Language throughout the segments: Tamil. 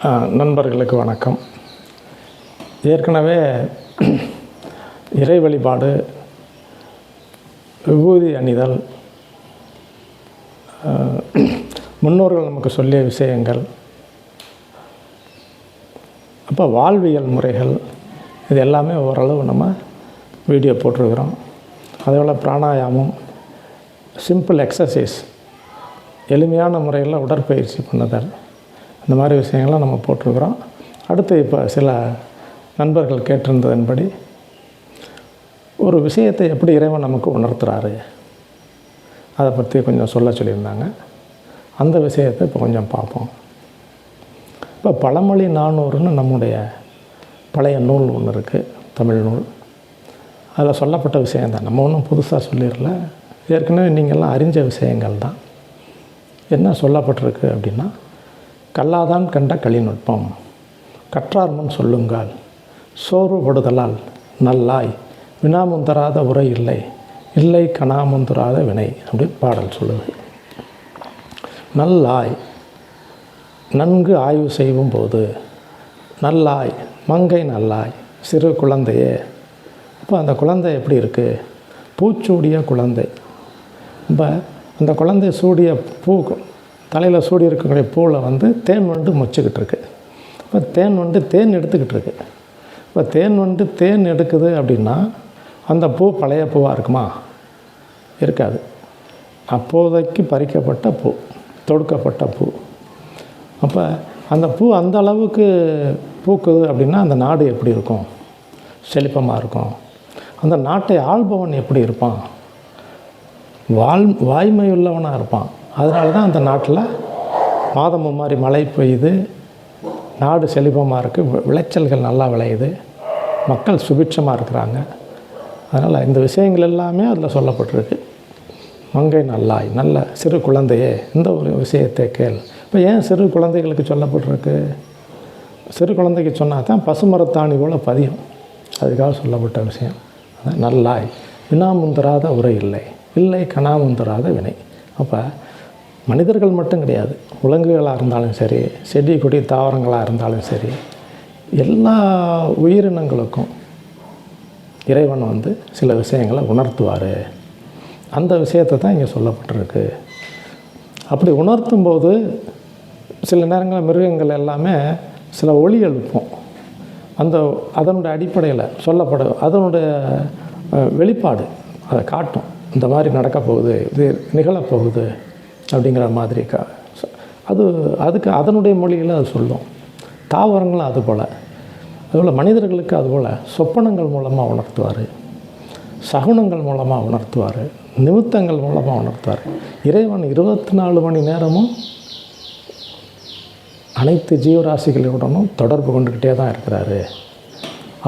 நண்பர்களுக்கு வணக்கம். ஏற்கனவே இறை வழிபாடு, விபூதி அணிதல், முன்னோர்கள் நமக்கு சொல்லிய விஷயங்கள், அப்போ வாழ்வியல் முறைகள், இது எல்லாமே ஓரளவு நம்ம வீடியோ போட்டிருக்கிறோம். அதேபோல் பிராணாயாமம், சிம்பிள் எக்ஸசைஸ், எளிமையான முறையில் உடற்பயிற்சி பண்ணுதல், இந்த மாதிரி விஷயங்கள்லாம் நம்ம போட்டிருக்கிறோம். அடுத்து இப்போ சில நண்பர்கள் கேட்டிருந்ததன்படி ஒரு விஷயத்தை எப்படி இறைவன் நமக்கு உணர்த்துறாரு அதை பற்றி கொஞ்சம் சொல்லியிருந்தாங்க. அந்த விஷயத்தை இப்போ கொஞ்சம் பார்ப்போம். இப்போ பழமொழி 400ன்னு நம்முடைய பழைய நூல் ஒன்று இருக்குது, தமிழ் நூல். அதில் சொல்லப்பட்ட விஷயந்தான், நம்ம ஒன்றும் புதுசாக சொல்லிடல, ஏற்கனவே நீங்கள்லாம் அறிஞ்ச விஷயங்கள் தான். என்ன சொல்லப்பட்டிருக்கு அப்படின்னா, கல்லாதான் கண்ட கலிநுட்பம், கற்றார் முன் சொல்லுங்கால், சோர்வுபடுதலால் நல்லாய், வினாமுந்தராத உரை இல்லை, இல்லை கனாமுந்தராத வினை அப்படின்னு பாடல் சொல்லுது. நல்லாய், நன்கு ஆய்வு செய்யும் போது, நல்லாய், மங்கை நல்லாய், சிறு குழந்தையே. இப்போ அந்த குழந்தை எப்படி இருக்குது? பூச்சூடிய குழந்தை. இப்போ அந்த குழந்தை சூடிய பூ, தலையில் சூடி இருக்கக்கூடிய பூவில் தேன் வண்டு மொச்சிக்கிட்டு இருக்கு. இப்போ தேன் வண்டு தேன் எடுத்துக்கிட்டு இருக்கு. இப்போ தேன் வண்டு தேன் எடுக்குது அப்படின்னா அந்த பூ பழைய பூவாக இருக்குமா? இருக்காது. அப்போதைக்கு பறிக்கப்பட்ட பூ, தொடுக்கப்பட்ட பூ. அப்போ அந்த பூ அந்த அளவுக்கு பூக்குது அப்படின்னா அந்த நாடு எப்படி இருக்கும்? செழிப்பமாக இருக்கும். அந்த நாட்டை ஆள்பவன் எப்படி இருப்பான்? வாய்மையுள்ளவனாக இருப்பான். அதனால தான் அந்த நாட்டில் மாதம் மாதிரி மழை பெய்யுது, நாடு செழிப்பமாக இருக்குது, விளைச்சல்கள் நல்லா விளையுது, மக்கள் சுபிட்சமாக இருக்கிறாங்க. அதனால் இந்த விஷயங்கள் எல்லாமே அதில் சொல்லப்பட்டிருக்கு. மங்கை நல்லாய், நல்ல சிறு குழந்தையே, இந்த ஒரு விஷயத்தை கேள். இப்போ ஏன் சிறு குழந்தைகளுக்கு சொல்லப்பட்டிருக்கு? சிறு குழந்தைக்கு சொன்னால் தான் பசுமரத்தாணி போல் பதியும், அதுக்காக சொல்லப்பட்ட விஷயம். நல்லாய், வினாமுந்தராத உரை இல்லை, இல்லை கனாமுந்தராத வினை. அப்போ மனிதர்கள் மட்டும் கிடையாது, விலங்குகளாக இருந்தாலும் சரி, செடி கொடி தாவரங்களாக இருந்தாலும் சரி, எல்லா உயிரினங்களுக்கும் இறைவன் சில விஷயங்களை உணர்த்துவார். அந்த விஷயத்தை தான் இங்கே சொல்லப்பட்டிருக்கு. அப்படி உணர்த்தும் போது சில நேரங்களில் மிருகங்கள் எல்லாமே சில ஒலி எழுப்பும். அதனுடைய அடிப்படையில் சொல்லப்படும், அதனுடைய வெளிப்பாடு அதை காட்டும். இந்த மாதிரி நடக்க போகுது, இது நிகழப்போகுது அப்படிங்கிற மாதிரி அதுக்கு அதனுடைய மொழியில் அது சொல்லும். தாவரங்களும் அதுபோல், அதுபோல் மனிதர்களுக்கு அதுபோல் சொப்பனங்கள் மூலமாக உணர்த்துவார், சகுனங்கள் மூலமாக உணர்த்துவார், நிமித்தங்கள் மூலமாக உணர்த்துவார். இறைவன் 24 மணி நேரமும் அனைத்து ஜீவராசிகளுடனும் தொடர்பு கொண்டுக்கிட்டே தான் இருக்கிறாரு.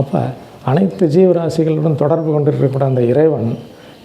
அப்போ அனைத்து ஜீவராசிகளுடன் தொடர்பு கொண்டு இருக்கக்கூடிய அந்த இறைவன்